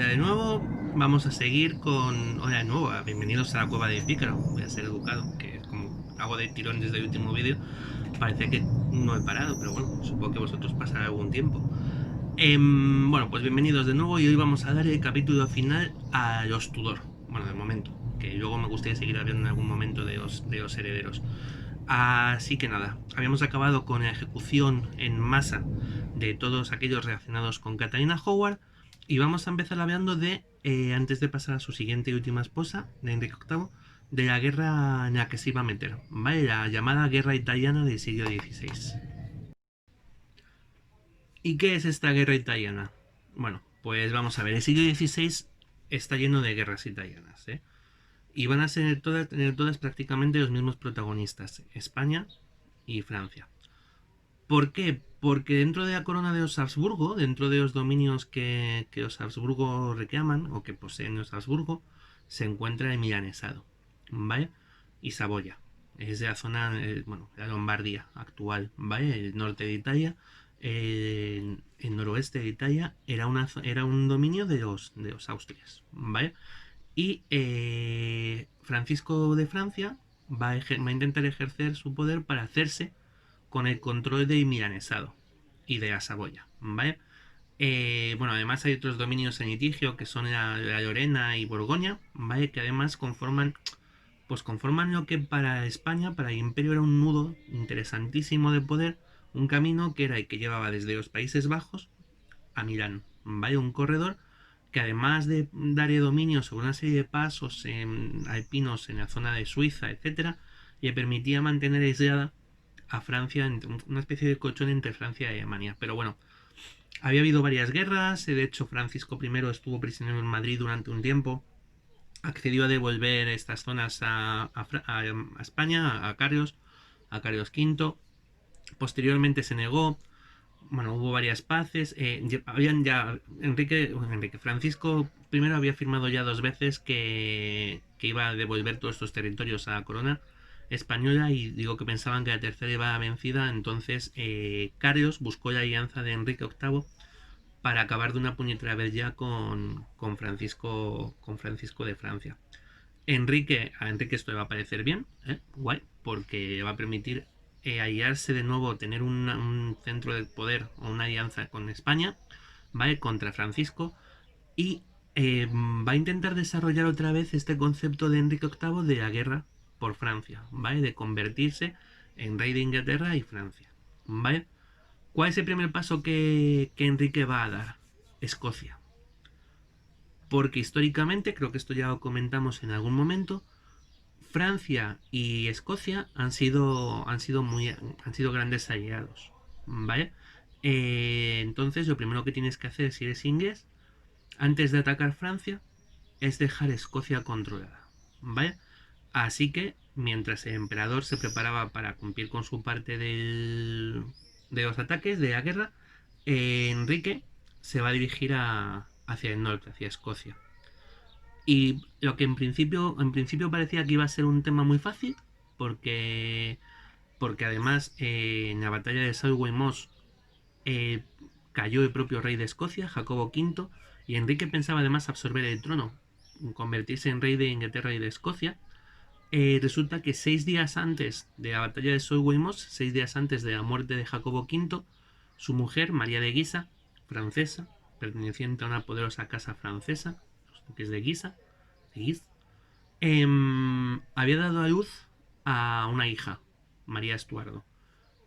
Hola de nuevo, vamos a seguir con... Hola de nuevo, bienvenidos a la cueva de Pícaro. Voy a ser educado, que como hago de tirón desde el último vídeo, parece que no he parado, pero bueno, supongo que vosotros pasará algún tiempo. Bueno, pues bienvenidos de nuevo y hoy vamos a dar el capítulo final a los Tudor. Bueno, de momento, que luego me gustaría seguir hablando en algún momento de los herederos. Así que nada, habíamos acabado con la ejecución en masa de todos aquellos relacionados con Catalina Howard y vamos a empezar hablando de, antes de pasar a su siguiente y última esposa, de Enrique VIII, de la guerra en la que se iba a meter, ¿vale? La llamada guerra italiana del siglo XVI. ¿Y qué es esta guerra italiana? Bueno, pues vamos a ver, el siglo XVI está lleno de guerras italianas, ¿eh? Y van a tener todas prácticamente los mismos protagonistas, España y Francia. ¿Por qué? Porque dentro de la corona de los Habsburgo, dentro de los dominios que los Habsburgo reclaman o que poseen los Habsburgo, se encuentra el milanesado, ¿vale? Y Saboya. Es de la zona, bueno, la Lombardía actual, ¿vale? El norte de Italia. El noroeste de Italia era un dominio de los Austrias, ¿vale? Y Francisco de Francia va a intentar ejercer su poder para hacerse con el control del milanesado y de la Saboya, ¿vale? Bueno, además hay otros dominios en litigio que son la Lorena y Borgoña, ¿vale? Que además conforman lo que para España, para el imperio era un nudo interesantísimo de poder, un camino que era el que llevaba desde los Países Bajos a Milán, ¿vale? Un corredor que además de darle dominio sobre una serie de pasos alpinos en la zona de Suiza, etcétera, le permitía mantener aislada a Francia, una especie de colchón entre Francia y Alemania. Pero bueno, había habido varias guerras, de hecho Francisco I estuvo prisionero en Madrid durante un tiempo, accedió a devolver estas zonas a España, a Carlos V, posteriormente se negó, bueno, hubo varias paces, habían ya, Enrique Francisco I había firmado ya dos veces que iba a devolver todos estos territorios a la corona española y digo que pensaban que la tercera iba vencida, entonces Carlos buscó la alianza de Enrique VIII para acabar de una puñetera vez ya con Francisco de Francia. A Enrique esto le va a parecer bien, guay, porque va a permitir aliarse de nuevo, tener un centro de poder o una alianza con España, ¿vale? Contra Francisco y va a intentar desarrollar otra vez este concepto de Enrique VIII de la guerra por Francia, ¿vale? De convertirse en rey de Inglaterra y Francia, ¿vale? ¿Cuál es el primer paso que Enrique va a dar? Escocia. Porque históricamente, creo que esto ya lo comentamos en algún momento, Francia y Escocia han sido grandes aliados, ¿vale? Entonces, lo primero que tienes que hacer si eres inglés, antes de atacar Francia, es dejar Escocia controlada, ¿vale? Así que, mientras el emperador se preparaba para cumplir con su parte de los ataques, de la guerra, Enrique se va a dirigir hacia el norte, hacia Escocia. Y lo que en principio parecía que iba a ser un tema muy fácil, porque, porque además en la batalla de Solway Moss eh, cayó el propio rey de Escocia, Jacobo V, y Enrique pensaba además absorber el trono, convertirse en rey de Inglaterra y de Escocia. Resulta que 6 días antes de la batalla de Solway Moss, 6 días antes de la muerte de Jacobo V, su mujer, María de Guisa, francesa, perteneciente a una poderosa casa francesa, los duques de Guisa, había dado a luz a una hija, María Estuardo.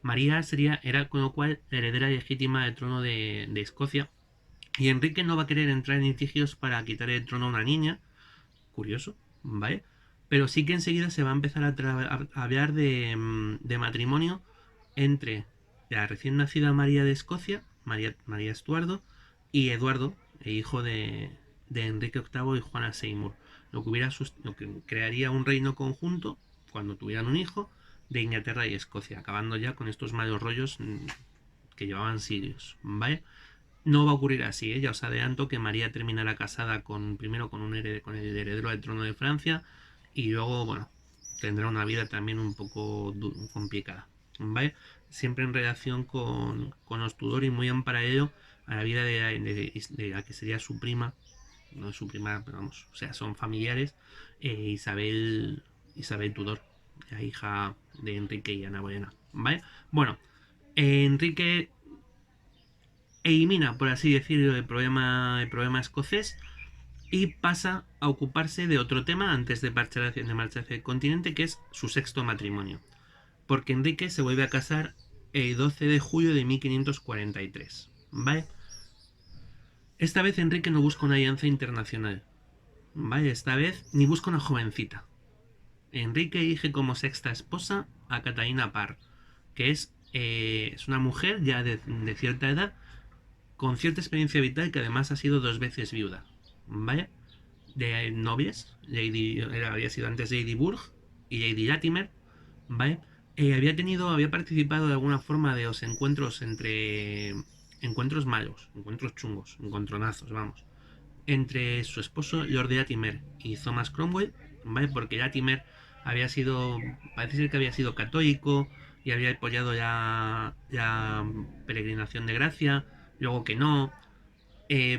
María era con lo cual la heredera legítima del trono de Escocia. Y Enrique no va a querer entrar en litigios para quitar el trono a una niña. Curioso, ¿vale? Pero sí que enseguida se va a empezar a hablar de matrimonio entre la recién nacida María de Escocia, María Estuardo, y Eduardo, el hijo de Enrique VIII y Juana Seymour. Lo que crearía un reino conjunto, cuando tuvieran un hijo, de Inglaterra y Escocia, acabando ya con estos malos rollos que llevaban siglos, ¿vale? No va a ocurrir así, ¿eh? Ya os adelanto que María terminará casada primero con el heredero al trono de Francia y luego, bueno, tendrá una vida también un poco complicada, ¿vale? Siempre en relación con los Tudor y muy en paralelo a la vida de la que sería su prima, no es su prima, pero vamos, o sea, son familiares, Isabel Tudor, la hija de Enrique y Ana Bolena, ¿vale? Bueno, Enrique elimina, por así decirlo, el problema escocés y pasa a ocuparse de otro tema antes de marchar hacia el continente, que es su sexto matrimonio. Porque Enrique se vuelve a casar el 12 de julio de 1543, ¿vale? Esta vez Enrique no busca una alianza internacional, ¿vale? Esta vez ni busca una jovencita. Enrique elige como sexta esposa a Catalina Parr, que es una mujer ya de cierta edad, con cierta experiencia vital, que además ha sido 2 veces viuda, ¿vale? De nobles, había sido antes Lady Burgh y Lady Latimer, ¿vale? Había participado de alguna forma de los encuentros encuentros malos, encuentros chungos, encontronazos, vamos, entre su esposo Lord Latimer y Thomas Cromwell, ¿vale? Porque Latimer parece ser que había sido católico y había apoyado la peregrinación de Gracia, luego que no.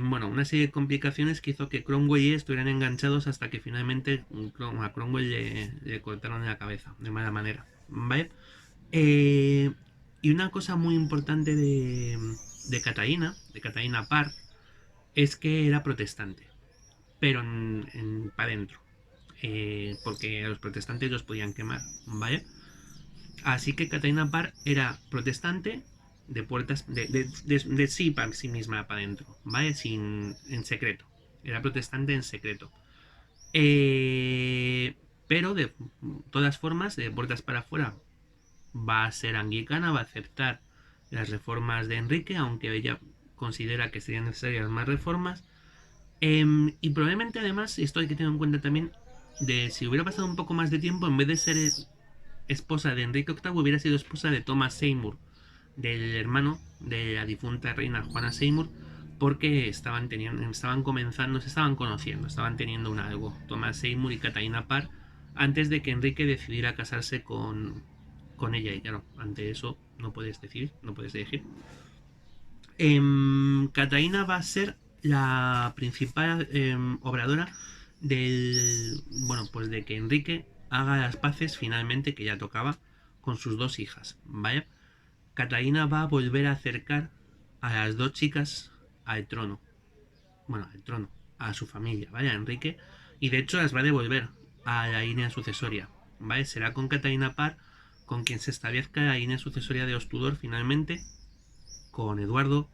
Bueno, una serie de complicaciones que hizo que Cromwell y estuvieran enganchados hasta que finalmente a Cromwell le cortaron la cabeza de mala manera, ¿vale? Y una cosa muy importante de Catalina Parr, es que era protestante, pero para adentro, porque a los protestantes los podían quemar, ¿vale? Así que Catalina Parr era protestante de puertas de sí para sí misma para adentro, ¿vale? En secreto. Era protestante en secreto. Pero de todas formas, de puertas para afuera, va a ser anglicana, va a aceptar las reformas de Enrique, aunque ella considera que serían necesarias más reformas. Y probablemente además, esto hay que tener en cuenta también, de si hubiera pasado un poco más de tiempo, en vez de ser esposa de Enrique VIII, hubiera sido esposa de Thomas Seymour, del hermano de la difunta reina Juana Seymour, porque estaban comenzando, se estaban conociendo, estaban teniendo un algo, Thomas Seymour y Catalina Parr, antes de que Enrique decidiera casarse con ella. Y claro, ante eso no puedes decidir, no puedes elegir. Catalina va a ser la principal obradora pues de que Enrique haga las paces finalmente, que ya tocaba, con sus 2 hijas, ¿vale? Catalina va a volver a acercar a las 2 chicas al trono. Bueno, al trono, a su familia, ¿vale? A Enrique. Y de hecho las va a devolver a la línea sucesoria, ¿vale? Será con Catalina Parr con quien se establezca la línea sucesoria de los Tudor finalmente, con Eduardo,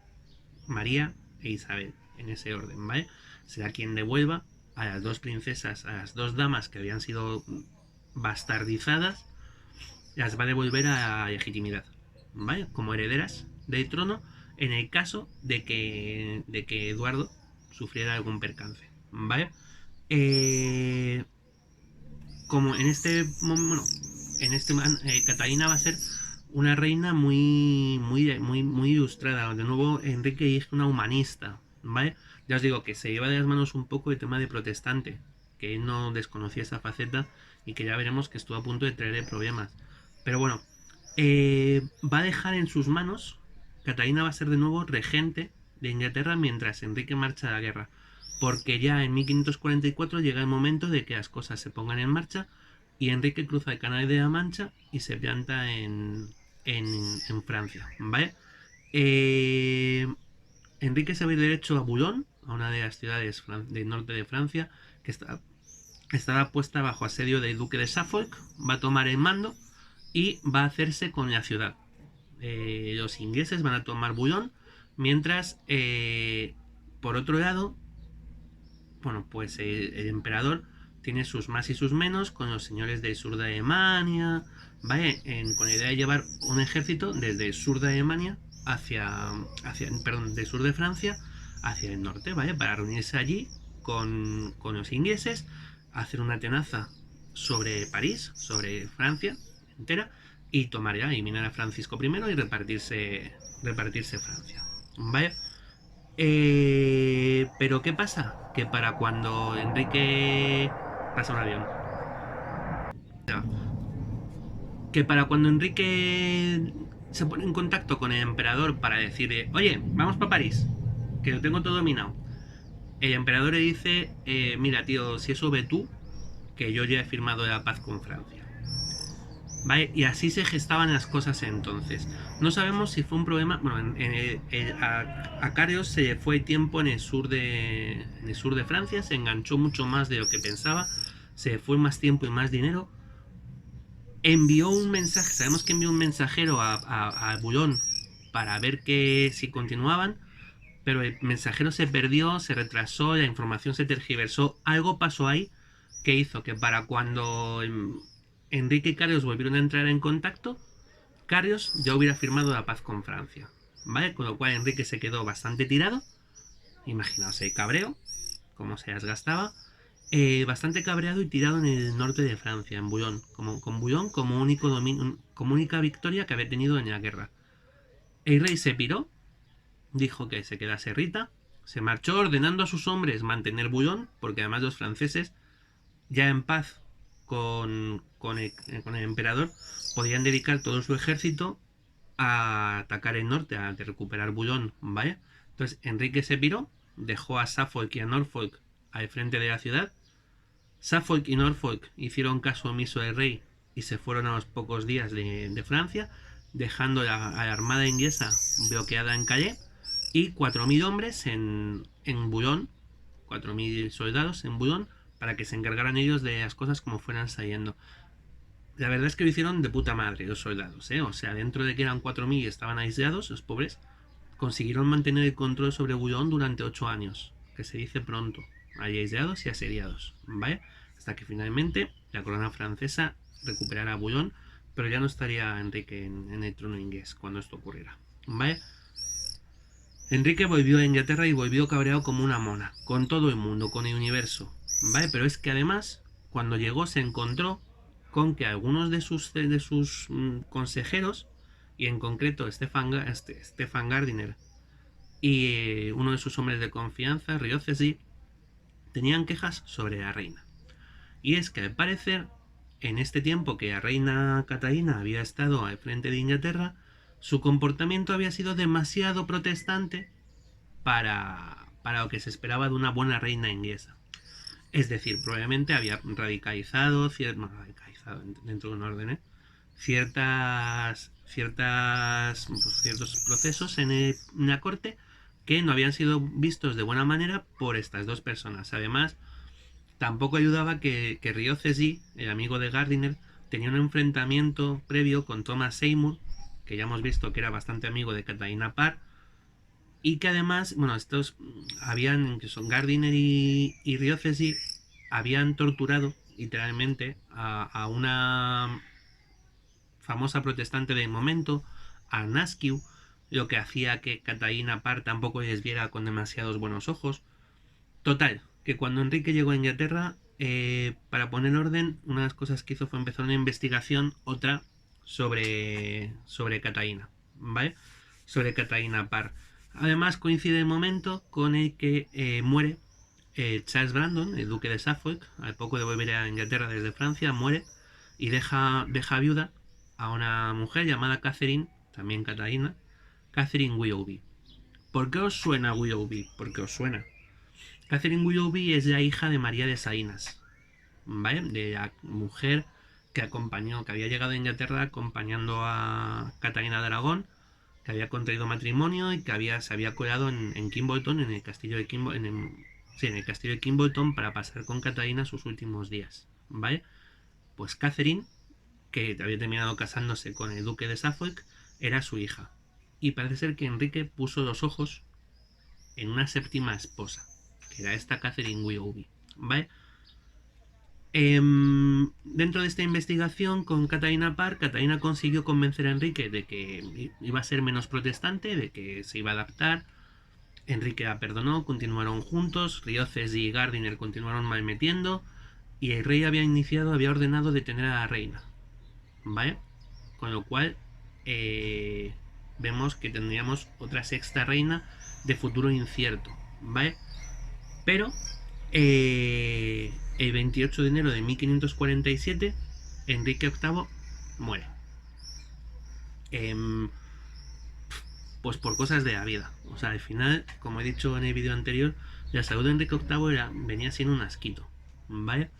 María e Isabel, en ese orden, ¿vale? Será quien devuelva a las 2 princesas, a las 2 damas que habían sido bastardizadas, las va a devolver a la legitimidad, ¿vale? Como herederas del trono, en el caso de que Eduardo sufriera algún percance, ¿vale? Como en este momento, Catalina va a ser una reina muy ilustrada. De nuevo, Enrique es una humanista, ¿vale? Ya os digo que se lleva de las manos un poco el tema de protestante, que él no desconocía esa faceta y que ya veremos que estuvo a punto de traerle problemas. Pero bueno, va a dejar en sus manos, Catalina va a ser de nuevo regente de Inglaterra mientras Enrique marcha a la guerra, porque ya en 1544 llega el momento de que las cosas se pongan en marcha y Enrique cruza el Canal de la Mancha y se planta en Francia, ¿vale? Enrique se va a ir derecho a Boulogne, a una de las ciudades del norte de Francia, que estaba puesta bajo asedio del duque de Suffolk, va a tomar el mando y va a hacerse con la ciudad. Los ingleses van a tomar Boulogne, mientras, por otro lado, bueno, pues el emperador tiene sus más y sus menos con los señores del sur de Alemania, ¿vale? Con la idea de llevar un ejército desde el sur de Alemania del sur de Francia hacia el norte, ¿vale? Para reunirse allí con los ingleses, hacer una tenaza sobre París, sobre Francia entera, y tomar ya, eliminar a Francisco I y repartirse Francia, ¿vale? Pero ¿qué pasa? Que para cuando Enrique... Pasa un avión. Que para cuando Enrique se pone en contacto con el emperador para decirle, oye, vamos para París, que lo tengo todo dominado. el emperador le dice, mira tío, si eso ve tú, que yo ya he firmado la paz con Francia. ¿Vale? Y así se gestaban las cosas entonces. No sabemos si fue un problema. Bueno, a Carios se fue tiempo en el sur de Francia, se enganchó mucho más de lo que pensaba, se fue más tiempo y más dinero. Envió un mensaje, sabemos que envió un mensajero a Boulogne para ver que si continuaban, pero el mensajero se perdió, se retrasó, la información se tergiversó, algo pasó ahí que hizo que para cuando Enrique y Carios volvieron a entrar en contacto, Carios ya hubiera firmado la paz con Francia, ¿vale? Con lo cual Enrique se quedó bastante tirado, imaginaos el cabreo, cómo se desgastaba, bastante cabreado y tirado en el norte de Francia, en Boulogne, con Boulogne como única victoria que había tenido en la guerra. El rey se piró, dijo que se quedase Rita, se marchó ordenando a sus hombres mantener Boulogne, porque además los franceses, ya en paz con el emperador, podían dedicar todo su ejército a atacar el norte, a recuperar Boulogne, ¿vale? Entonces Enrique se piró, dejó a Suffolk y a Norfolk al frente de la ciudad. Suffolk y Norfolk hicieron caso omiso del rey y se fueron a los pocos días de Francia, dejando a la armada inglesa bloqueada en Calais y 4.000 hombres en Boulogne, 4.000 soldados en Boulogne, para que se encargaran ellos de las cosas como fueran saliendo. La verdad es que lo hicieron de puta madre los soldados, ¿eh? O sea, dentro de que eran 4.000 y estaban aislados, los pobres, consiguieron mantener el control sobre Boulogne durante 8 años, que se dice pronto, ahí aislados y asediados, ¿vale? Hasta que finalmente la corona francesa recuperara Boulogne, pero ya no estaría Enrique en el trono inglés cuando esto ocurriera, ¿vale? Enrique volvió a Inglaterra y volvió cabreado como una mona, con todo el mundo, con el universo, ¿vale? Pero es que además, cuando llegó se encontró con que algunos de sus consejeros, y en concreto Stefan Gardiner y uno de sus hombres de confianza, Riocesi, tenían quejas sobre la reina. Y es que al parecer, en este tiempo que la reina Catalina había estado al frente de Inglaterra, su comportamiento había sido demasiado protestante para lo que se esperaba de una buena reina inglesa. Es decir, probablemente había radicalizado dentro de un orden, ciertos procesos en la corte que no habían sido vistos de buena manera por estas dos personas. Además, tampoco ayudaba que Riocesi, el amigo de Gardiner, tenía un enfrentamiento previo con Thomas Seymour, que ya hemos visto que era bastante amigo de Catalina Parr, y que además, bueno, estos habían, que son Gardiner y Riocesi, habían torturado literalmente a una famosa protestante del momento, a Naskew, lo que hacía que Catalina Parr tampoco les viera con demasiados buenos ojos. Total, que cuando Enrique llegó a Inglaterra, para poner orden, una de las cosas que hizo fue empezar una investigación, otra sobre Catalina, ¿vale? Sobre Catalina Parr. Además coincide el momento con el que muere Charles Brandon, el duque de Suffolk, al poco de volver a Inglaterra desde Francia, muere y deja viuda a una mujer llamada Catherine, también Catalina, Catherine Willoughby. ¿Por qué os suena Willoughby? Porque os suena. Catherine Willoughby es la hija de María de Salinas, ¿vale? De la mujer que había llegado a Inglaterra acompañando a Catalina de Aragón, que había contraído matrimonio y que se había colado en Kimbolton, en el castillo de Kimbolton, para pasar con Catalina sus últimos días, ¿vale? Pues Catherine, que había terminado casándose con el duque de Suffolk, era su hija. Y parece ser que Enrique puso los ojos en una séptima esposa, que era esta Catherine Willoughby, ¿vale? Dentro de esta investigación con Catalina Parr, Catalina consiguió convencer a Enrique de que iba a ser menos protestante, de que se iba a adaptar. Enrique la perdonó, continuaron juntos, Riocesi y Gardiner continuaron malmetiendo, y el rey había ordenado detener a la reina, ¿vale? Con lo cual vemos que tendríamos otra sexta reina de futuro incierto, ¿vale? Pero el 28 de enero de 1547 Enrique VIII muere. Pues por cosas de la vida. O sea, al final, como he dicho en el vídeo anterior, La salud de Enrique VIII venía siendo un asquito, ¿vale?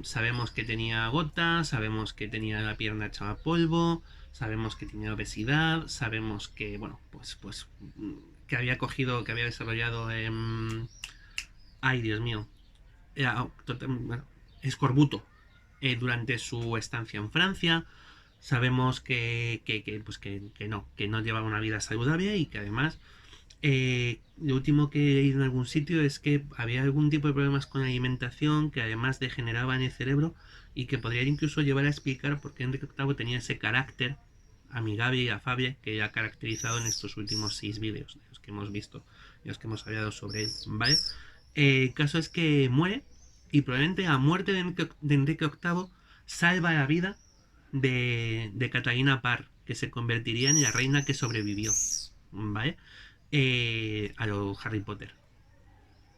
Sabemos que tenía gota, sabemos que tenía la pierna hecha a polvo, sabemos que tenía obesidad, sabemos que, bueno, pues que había cogido, que había desarrollado, ay, Dios mío, bueno, escorbuto durante su estancia en Francia. Sabemos que no llevaba una vida saludable y que además lo último que he leído en algún sitio es que había algún tipo de problemas con la alimentación que además degeneraba en el cerebro y que podría incluso llevar a explicar por qué Enrique VIII tenía ese carácter amigable y afable que ha caracterizado en estos últimos 6 vídeos, de los que hemos visto, de los que hemos hablado sobre él, ¿vale? El caso es que muere y probablemente la muerte de Enrique VIII salva la vida de Catalina Parr, que se convertiría en la reina que sobrevivió, ¿vale? A lo Harry Potter,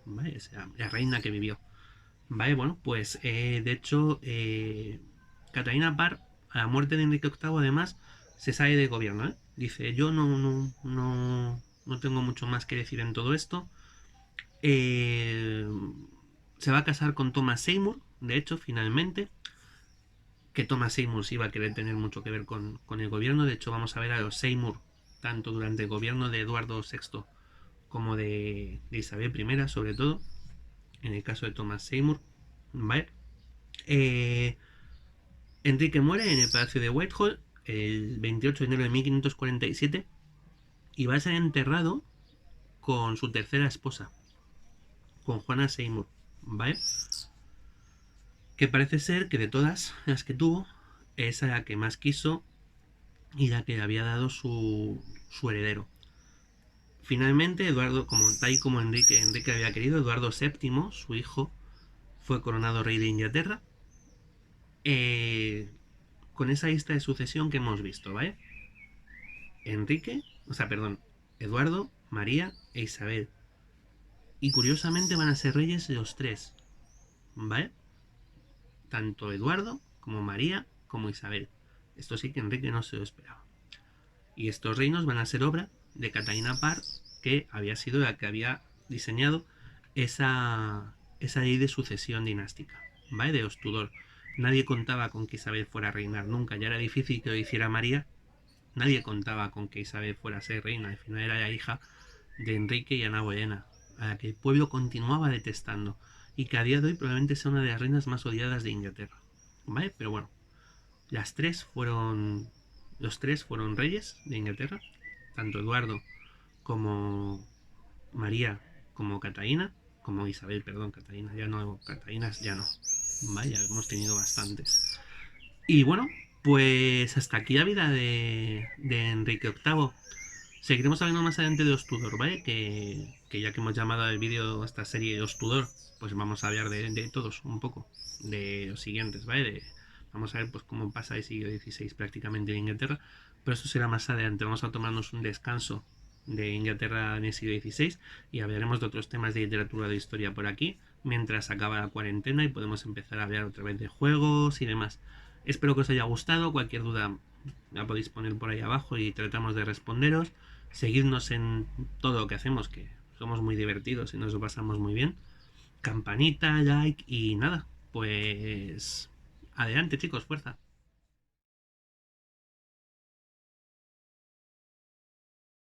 ¿vale? O sea, la reina que vivió, ¿vale? Bueno, pues de hecho, Catalina Parr, a la muerte de Enrique VIII, además, se sale del gobierno, ¿eh? Dice, yo no tengo mucho más que decir en todo esto. Eh, Se va a casar con Thomas Seymour, de hecho, finalmente, que Thomas Seymour sí iba a querer tener mucho que ver con el gobierno. De hecho, vamos a ver a los Seymour, tanto durante el gobierno de Eduardo VI como de Isabel I, sobre todo, en el caso de Thomas Seymour, ¿vale? Eh, Enrique muere en el Palacio de Whitehall el 28 de enero de 1547 y va a ser enterrado con su tercera esposa, con Juana Seymour, ¿vale? Que parece ser que de todas las que tuvo, es a la que más quiso y la que le había dado su heredero. Finalmente, Eduardo, tal y como Enrique había querido, Eduardo VII, su hijo, fue coronado rey de Inglaterra, eh, con esa lista de sucesión que hemos visto, ¿vale? Eduardo, María e Isabel. Y curiosamente van a ser reyes los tres, ¿vale? Tanto Eduardo como María como Isabel. Esto sí que Enrique no se lo esperaba. Y estos reinos van a ser obra de Catalina Parr, que había sido la que había diseñado esa ley de sucesión dinástica, ¿vale? De los Tudor. Nadie contaba con que Isabel fuera a reinar nunca, ya era difícil que lo hiciera María. Nadie contaba con que Isabel fuera a ser reina, al final era la hija de Enrique y Ana Bolena, a la que el pueblo continuaba detestando y que a día de hoy probablemente sea una de las reinas más odiadas de Inglaterra, ¿vale? Pero bueno, los tres fueron reyes de Inglaterra, tanto Eduardo como María, como Catalina, como Isabel, perdón, Catalina ya no, Catalinas ya no. Vaya, hemos tenido bastantes. Y bueno, pues hasta aquí la vida de Enrique VIII. Seguiremos hablando más adelante de los Tudor, ¿vale? Que ya que hemos llamado el vídeo a esta serie de los Tudor, pues vamos a hablar de todos un poco, de los siguientes, ¿vale? Vamos a ver pues cómo pasa el siglo XVI prácticamente en Inglaterra, pero eso será más adelante. Vamos a tomarnos un descanso de Inglaterra en el siglo XVI y hablaremos de otros temas de literatura de historia por aquí, mientras acaba la cuarentena y podemos empezar a hablar otra vez de juegos y demás. Espero que os haya gustado. Cualquier duda la podéis poner por ahí abajo y tratamos de responderos. Seguidnos en todo lo que hacemos, que somos muy divertidos y nos lo pasamos muy bien. Campanita, like y nada, pues adelante chicos, fuerza.